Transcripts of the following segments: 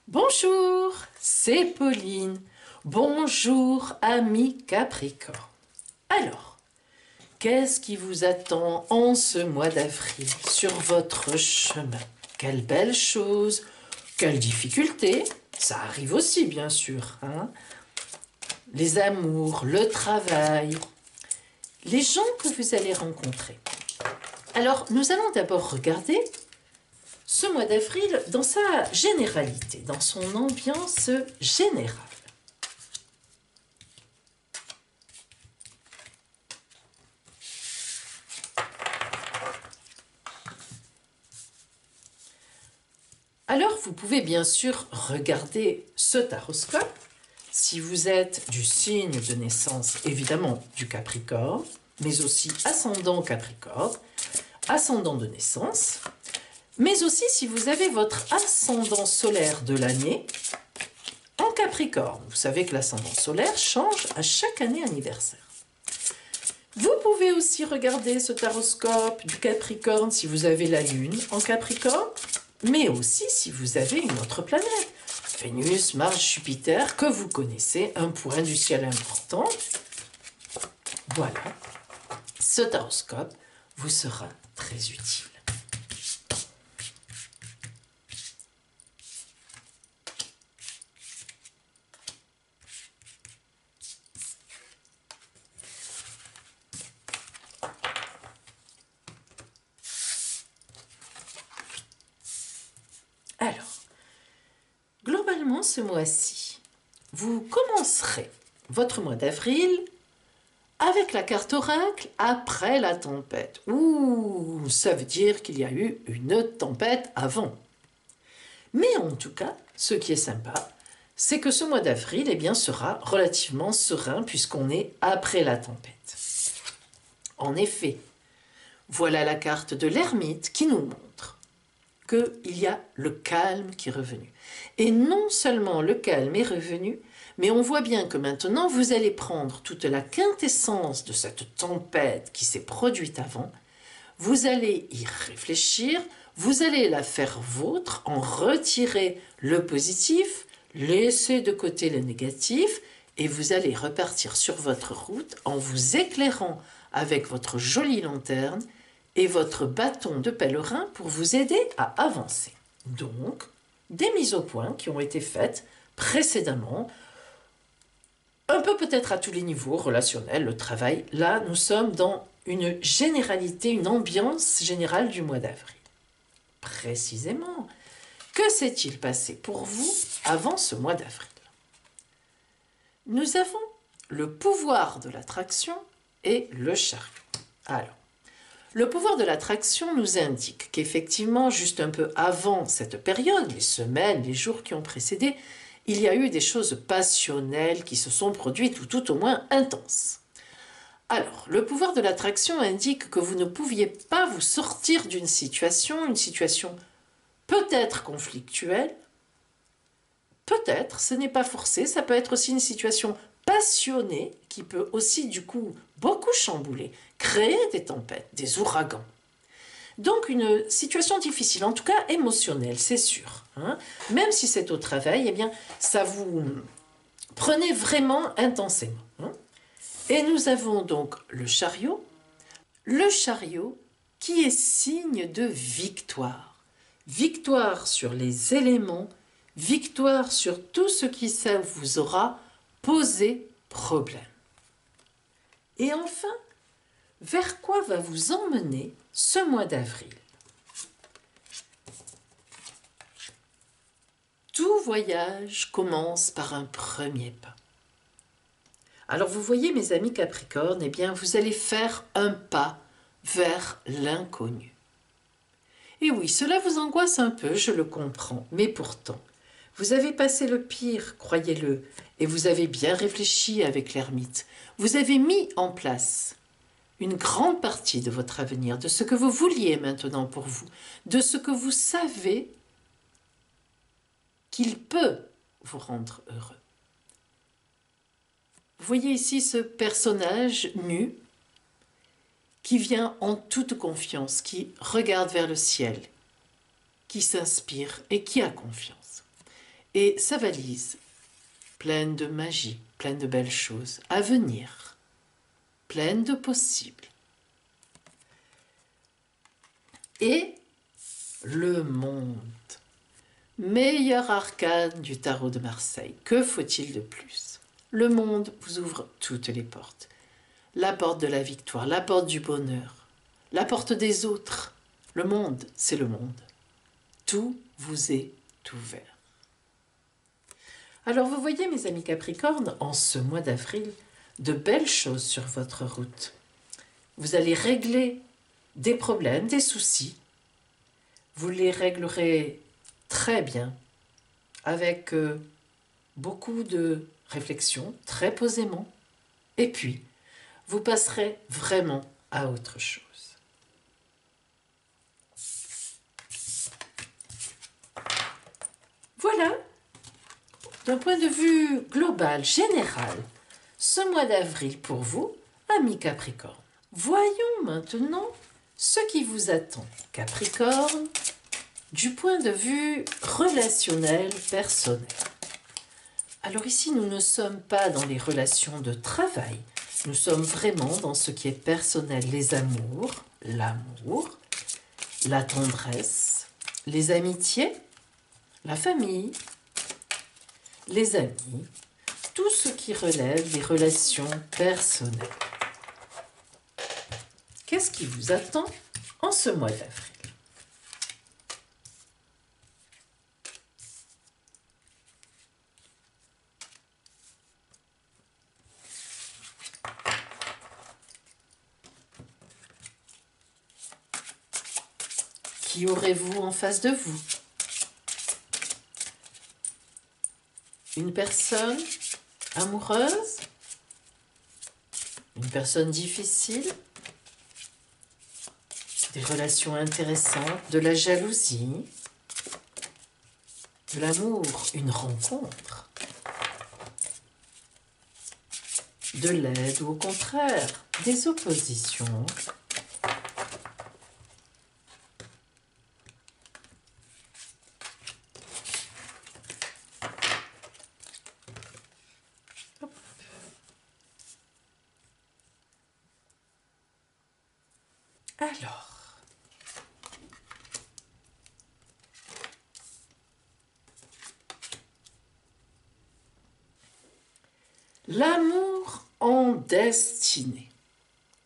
Bonjour, c'est Pauline. Bonjour, amis Capricorne. Alors, qu'est-ce qui vous attend en ce mois d'avril sur votre chemin? Quelle belle chose, quelle difficulté, ça arrive aussi bien sûr, hein? Les amours, le travail, les gens que vous allez rencontrer. Alors, nous allons d'abord regarder ce mois d'avril dans sa généralité, dans son ambiance générale. Alors, vous pouvez bien sûr regarder ce taroscope. Si vous êtes du signe de naissance, évidemment du Capricorne, mais aussi ascendant Capricorne, ascendant de naissance, mais aussi si vous avez votre ascendant solaire de l'année en Capricorne. Vous savez que l'ascendant solaire change à chaque année anniversaire. Vous pouvez aussi regarder ce taroscope du Capricorne si vous avez la Lune en Capricorne, mais aussi si vous avez une autre planète. Vénus, Mars, Jupiter, que vous connaissez, un point du ciel important. Voilà, ce taroscope vous sera très utile. Alors, globalement, ce mois-ci, vous commencerez votre mois d'avril avec la carte oracle après la tempête. Ouh, ça veut dire qu'il y a eu une tempête avant. Mais en tout cas, ce qui est sympa, c'est que ce mois d'avril, eh bien, sera relativement serein puisqu'on est après la tempête. En effet, voilà la carte de l'ermite qui nous montre qu'il y a le calme qui est revenu. Et non seulement le calme est revenu, mais on voit bien que maintenant vous allez prendre toute la quintessence de cette tempête qui s'est produite avant, vous allez y réfléchir, vous allez la faire vôtre, en retirer le positif, laisser de côté le négatif, et vous allez repartir sur votre route en vous éclairant avec votre jolie lanterne et votre bâton de pèlerin pour vous aider à avancer. Donc, des mises au point qui ont été faites précédemment, un peu peut-être à tous les niveaux, relationnel, le travail. Là, nous sommes dans une généralité, une ambiance générale du mois d'avril. Précisément, que s'est-il passé pour vous avant ce mois d'avril? Nous avons le pouvoir de l'attraction et le chariot. Alors, le pouvoir de l'attraction nous indique qu'effectivement, juste un peu avant cette période, les semaines, les jours qui ont précédé, il y a eu des choses passionnelles qui se sont produites, ou tout au moins intenses. Alors, le pouvoir de l'attraction indique que vous ne pouviez pas vous sortir d'une situation, une situation peut-être conflictuelle, peut-être, ce n'est pas forcé, ça peut être aussi une situation passionnée qui peut aussi du coup beaucoup chambouler, créer des tempêtes, des ouragans. Donc une situation difficile, en tout cas émotionnelle, c'est sûr. Hein. Même si c'est au travail, eh bien, ça vous prenez vraiment intensément. Hein. Et nous avons donc le chariot qui est signe de victoire. Victoire sur les éléments, victoire sur tout ce qui ça vous aura posé problème. Et enfin, vers quoi va vous emmener ce mois d'avril? Tout voyage commence par un premier pas. Alors vous voyez mes amis Capricorne, eh bien vous allez faire un pas vers l'inconnu. Et oui, cela vous angoisse un peu, je le comprends, mais pourtant, vous avez passé le pire, croyez-le, et vous avez bien réfléchi avec l'ermite. Vous avez mis en place une grande partie de votre avenir, de ce que vous vouliez maintenant pour vous, de ce que vous savez qu'il peut vous rendre heureux. Vous voyez ici ce personnage nu, qui vient en toute confiance, qui regarde vers le ciel, qui s'inspire et qui a confiance. Et sa valise, pleine de magie, pleine de belles choses à venir, pleine de possibles. Et le monde, meilleur arcane du tarot de Marseille. Que faut-il de plus? Le monde vous ouvre toutes les portes. La porte de la victoire, la porte du bonheur, la porte des autres. Le monde, c'est le monde. Tout vous est ouvert. Alors vous voyez, mes amis Capricorne, en ce mois d'avril, de belles choses sur votre route. Vous allez régler des problèmes, des soucis. Vous les réglerez très bien, avec beaucoup de réflexion, très posément. Et puis, vous passerez vraiment à autre chose. Voilà, d'un point de vue global, général, ce mois d'avril pour vous, amis Capricorne. Voyons maintenant ce qui vous attend, Capricorne, du point de vue relationnel, personnel. Alors ici, nous ne sommes pas dans les relations de travail. Nous sommes vraiment dans ce qui est personnel, les amours, l'amour, la tendresse, les amitiés, la famille, les amis, tout ce qui relève des relations personnelles. Qu'est-ce qui vous attend en ce mois d'avril? Qui aurez-vous en face de vous? Une personne amoureuse? Une personne difficile? Des relations intéressantes? De la jalousie? De l'amour? Une rencontre? De l'aide ou au contraire des oppositions? Alors, l'amour en destinée.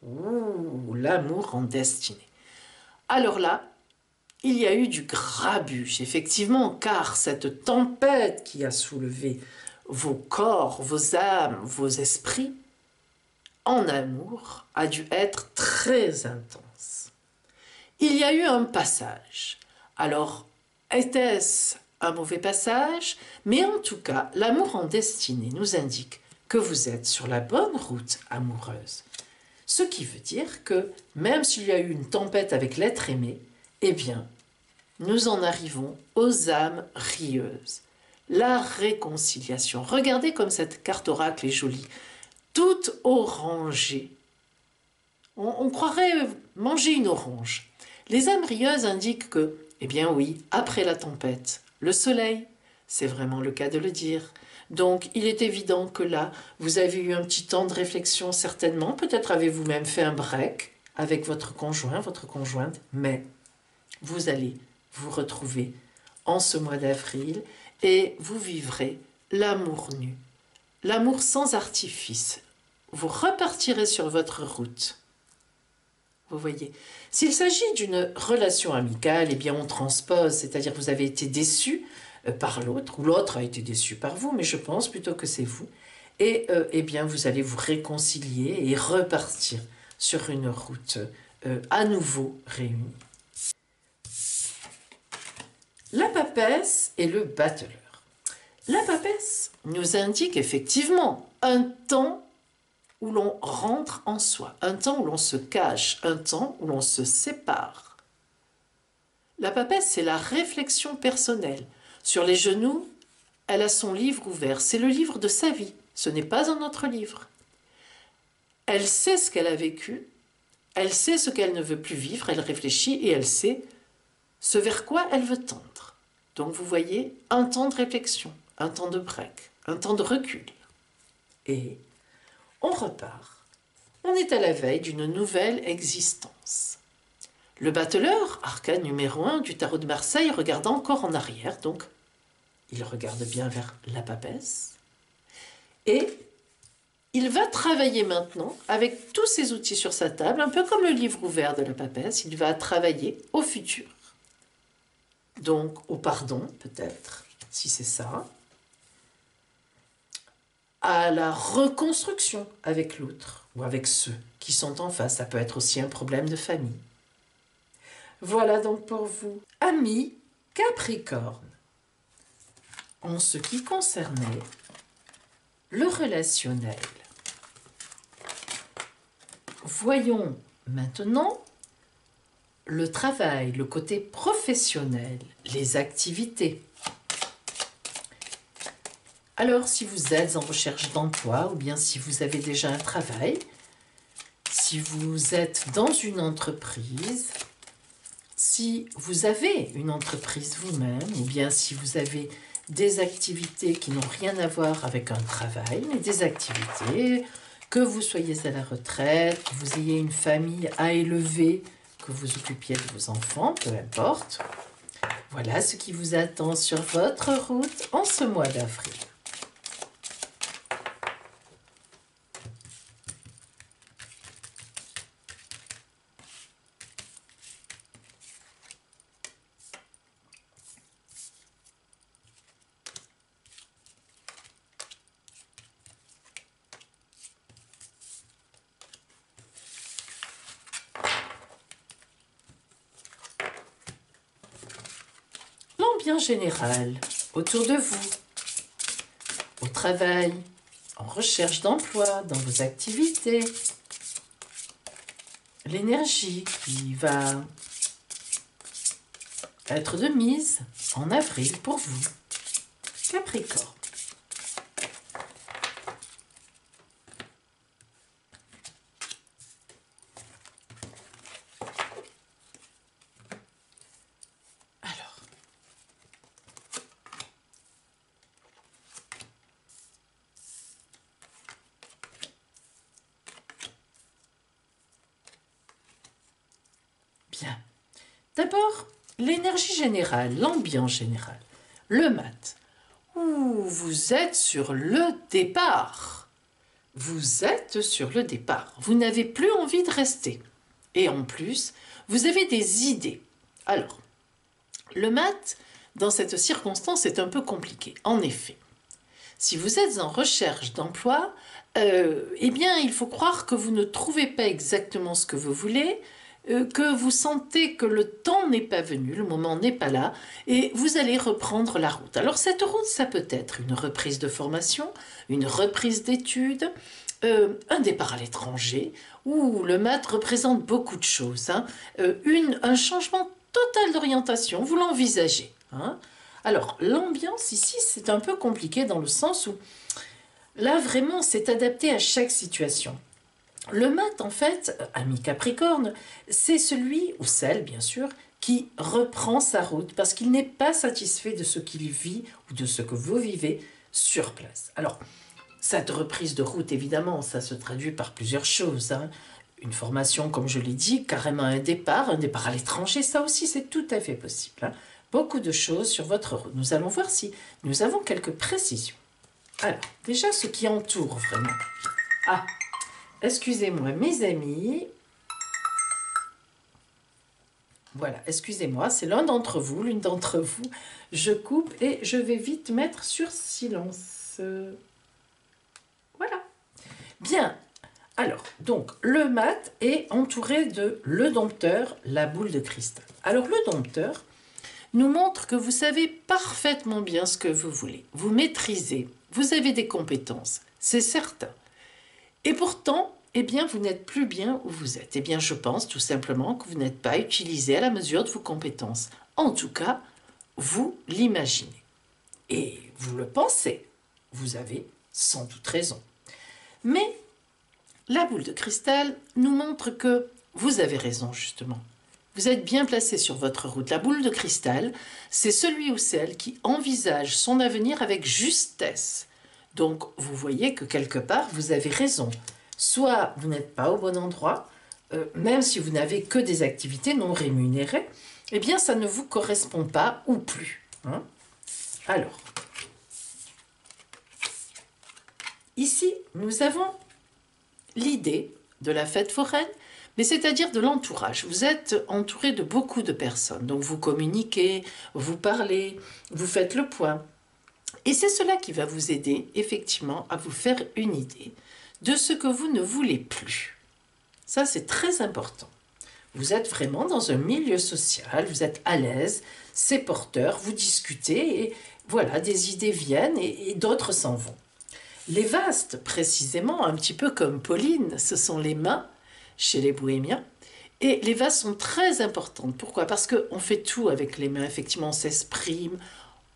Ouh, l'amour en destinée. Alors là, il y a eu du grabuge, effectivement, car cette tempête qui a soulevé vos corps, vos âmes, vos esprits, en amour, a dû être très intense. Il y a eu un passage. Alors, était-ce un mauvais passage? Mais en tout cas, l'amour en destinée nous indique que vous êtes sur la bonne route amoureuse. Ce qui veut dire que, même s'il y a eu une tempête avec l'être aimé, eh bien, nous en arrivons aux âmes rieuses. La réconciliation. Regardez comme cette carte oracle est jolie. Toute orangée. On croirait manger une orange. Les âmes rieuses indiquent que, eh bien oui, après la tempête, le soleil, c'est vraiment le cas de le dire. Donc, il est évident que là, vous avez eu un petit temps de réflexion certainement. Peut-être avez-vous même fait un break avec votre conjoint, votre conjointe, mais vous allez vous retrouver en ce mois d'avril et vous vivrez l'amour nu, l'amour sans artifice. Vous repartirez sur votre route. Vous voyez, s'il s'agit d'une relation amicale, eh bien on transpose, c'est-à-dire que vous avez été déçu par l'autre, ou l'autre a été déçu par vous, mais je pense plutôt que c'est vous. Et eh bien vous allez vous réconcilier et repartir sur une route à nouveau réunie. La papesse et le battleur. La papesse nous indique effectivement un temps où l'on rentre en soi, un temps où l'on se cache, un temps où l'on se sépare. La papesse, c'est la réflexion personnelle. Sur les genoux, elle a son livre ouvert. C'est le livre de sa vie. Ce n'est pas un autre livre. Elle sait ce qu'elle a vécu. Elle sait ce qu'elle ne veut plus vivre, elle réfléchit et elle sait ce vers quoi elle veut tendre. Donc vous voyez, un temps de réflexion, un temps de break, un temps de recul. Et on repart. On est à la veille d'une nouvelle existence. Le battleur, arcane numéro 1 du tarot de Marseille, regarde encore en arrière, donc il regarde bien vers la papesse. Et il va travailler maintenant avec tous ses outils sur sa table, un peu comme le livre ouvert de la papesse, il va travailler au futur. Donc au pardon, peut-être, si c'est ça, à la reconstruction avec l'autre ou avec ceux qui sont en face. Ça peut être aussi un problème de famille. Voilà donc pour vous, amis Capricorne. En ce qui concernait le relationnel, voyons maintenant le travail, le côté professionnel, les activités. Alors, si vous êtes en recherche d'emploi ou bien si vous avez déjà un travail, si vous êtes dans une entreprise, si vous avez une entreprise vous-même ou bien si vous avez des activités qui n'ont rien à voir avec un travail, mais des activités, que vous soyez à la retraite, que vous ayez une famille à élever, que vous occupiez de vos enfants, peu importe. Voilà ce qui vous attend sur votre route en ce mois d'avril. L'ambiance générale autour de vous, au travail, en recherche d'emploi, dans vos activités, l'énergie qui va être de mise en avril pour vous, Capricorne. Alors, bien. D'abord, l'énergie générale, l'ambiance générale, le mat. Ouh, vous êtes sur le départ. Vous êtes sur le départ. Vous n'avez plus envie de rester. Et en plus, vous avez des idées. Alors, le mat, dans cette circonstance, est un peu compliqué. En effet, si vous êtes en recherche d'emploi, eh bien, il faut croire que vous ne trouvez pas exactement ce que vous voulez, que vous sentez que le temps n'est pas venu, le moment n'est pas là, et vous allez reprendre la route. Alors cette route, ça peut être une reprise de formation, une reprise d'études, un départ à l'étranger, où le mat représente beaucoup de choses, hein. Un changement total d'orientation, vous l'envisagez, hein. Alors l'ambiance ici, c'est un peu compliqué dans le sens où là vraiment c'est adapté à chaque situation. Le mat, en fait, ami Capricorne, c'est celui, ou celle bien sûr, qui reprend sa route parce qu'il n'est pas satisfait de ce qu'il vit ou de ce que vous vivez sur place. Alors, cette reprise de route, évidemment, ça se traduit par plusieurs choses, hein. Une formation, comme je l'ai dit, carrément un départ à l'étranger, ça aussi c'est tout à fait possible, hein. Beaucoup de choses sur votre route. Nous allons voir si nous avons quelques précisions. Alors, déjà ce qui entoure vraiment. Ah, excusez-moi mes amis. Voilà, excusez-moi, c'est l'un d'entre vous, l'une d'entre vous. Je coupe et je vais vite mettre sur silence. Voilà. Bien. Alors, donc, le mat est entouré de le dompteur, la boule de cristal. Alors, le dompteur nous montre que vous savez parfaitement bien ce que vous voulez. Vous maîtrisez, vous avez des compétences, c'est certain. Et pourtant, eh bien, vous n'êtes plus bien où vous êtes. Eh bien, je pense tout simplement que vous n'êtes pas utilisé à la mesure de vos compétences. En tout cas, vous l'imaginez. Et vous le pensez. Vous avez sans doute raison. Mais la boule de cristal nous montre que vous avez raison justement. Vous êtes bien placé sur votre route. La boule de cristal, c'est celui ou celle qui envisage son avenir avec justesse. Donc, vous voyez que quelque part, vous avez raison. Soit vous n'êtes pas au bon endroit, même si vous n'avez que des activités non rémunérées, eh bien, ça ne vous correspond pas ou plus. Hein? Alors, ici, nous avons l'idée de la fête foraine, mais c'est-à-dire de l'entourage. Vous êtes entouré de beaucoup de personnes, donc vous communiquez, vous parlez, vous faites le point. Et c'est cela qui va vous aider, effectivement, à vous faire une idée de ce que vous ne voulez plus. Ça, c'est très important. Vous êtes vraiment dans un milieu social, vous êtes à l'aise, c'est porteur, vous discutez, et voilà, des idées viennent et d'autres s'en vont. Les vastes, précisément, un petit peu comme Pauline, ce sont les mains chez les bohémiens. Et les vases sont très importantes. Pourquoi? Parce qu'on fait tout avec les mains. Effectivement, on s'exprime,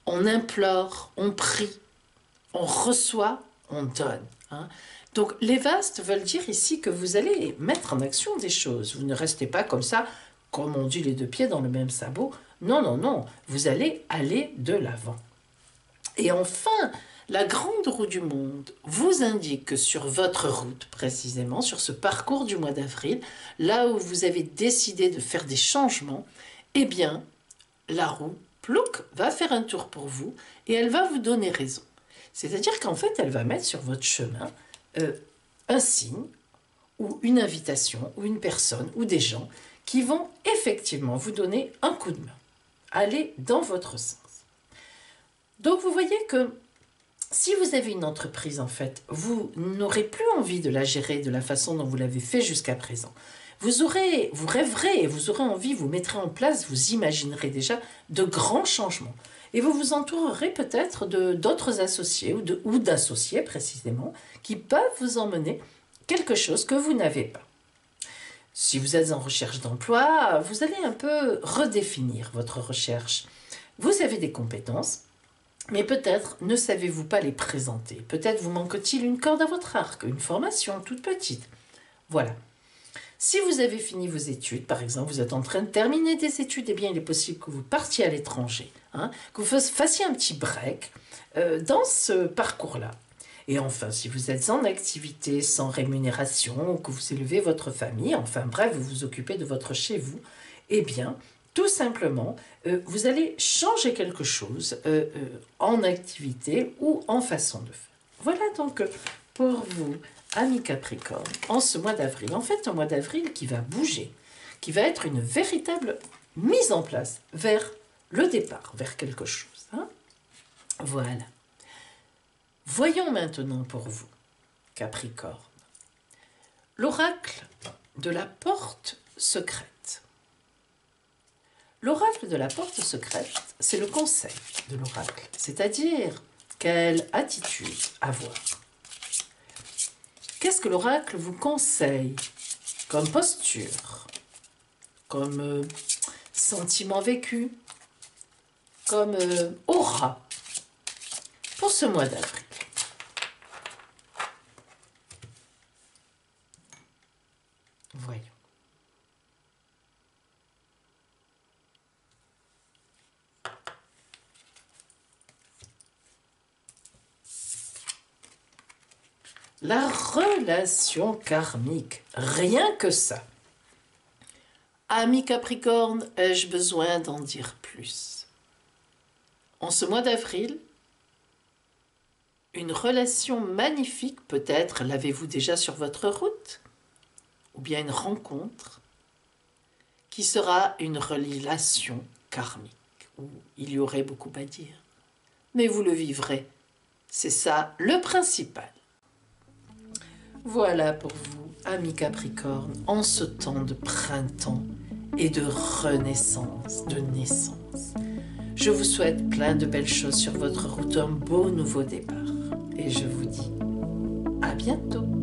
on implore, on prie, on reçoit, on donne. Hein. Donc, les vastes veulent dire ici que vous allez mettre en action des choses. Vous ne restez pas comme ça, comme on dit, les deux pieds dans le même sabot. Non, non, non. Vous allez aller de l'avant. Et enfin, la grande roue du monde vous indique que sur votre route, précisément, sur ce parcours du mois d'avril, là où vous avez décidé de faire des changements, eh bien, la roue, plouc, va faire un tour pour vous et elle va vous donner raison. C'est-à-dire qu'en fait, elle va mettre sur votre chemin un signe ou une invitation ou une personne ou des gens qui vont effectivement vous donner un coup de main. Allez dans votre sens. Donc, vous voyez que si vous avez une entreprise, en fait, vous n'aurez plus envie de la gérer de la façon dont vous l'avez fait jusqu'à présent. Vous rêverez, vous aurez envie, vous mettrez en place, vous imaginerez déjà de grands changements. Et vous vous entourerez peut-être d'autres associés ou d'associés précisément qui peuvent vous emmener quelque chose que vous n'avez pas. Si vous êtes en recherche d'emploi, vous allez un peu redéfinir votre recherche. Vous avez des compétences, mais peut-être ne savez-vous pas les présenter. Peut-être vous manque-t-il une corde à votre arc, une formation toute petite. Voilà. Si vous avez fini vos études, par exemple, vous êtes en train de terminer des études, eh bien, il est possible que vous partiez à l'étranger, hein, que vous fassiez un petit break dans ce parcours-là. Et enfin, si vous êtes en activité sans rémunération, ou que vous élevez votre famille, enfin bref, vous vous occupez de votre chez vous, eh bien, tout simplement, vous allez changer quelque chose en activité ou en façon de faire. Voilà donc pour vous, amis Capricorne, en ce mois d'avril. En fait, un mois d'avril qui va bouger, qui va être une véritable mise en place vers le départ, vers quelque chose. Hein. Voilà. Voyons maintenant pour vous, Capricorne, l'oracle de la porte secrète. L'oracle de la porte secrète, c'est le conseil de l'oracle, c'est-à-dire quelle attitude avoir. Qu'est-ce que l'oracle vous conseille comme posture, comme sentiment vécu, comme aura pour ce mois d'avril? Voyons. La relation karmique, rien que ça. Ami Capricorne, ai-je besoin d'en dire plus? En ce mois d'avril, une relation magnifique, peut-être l'avez-vous déjà sur votre route, ou bien une rencontre, qui sera une relation karmique, où il y aurait beaucoup à dire. Mais vous le vivrez, c'est ça le principal. Voilà pour vous, amis Capricorne, en ce temps de printemps et de renaissance, de naissance. Je vous souhaite plein de belles choses sur votre route, un beau nouveau départ. Et je vous dis à bientôt.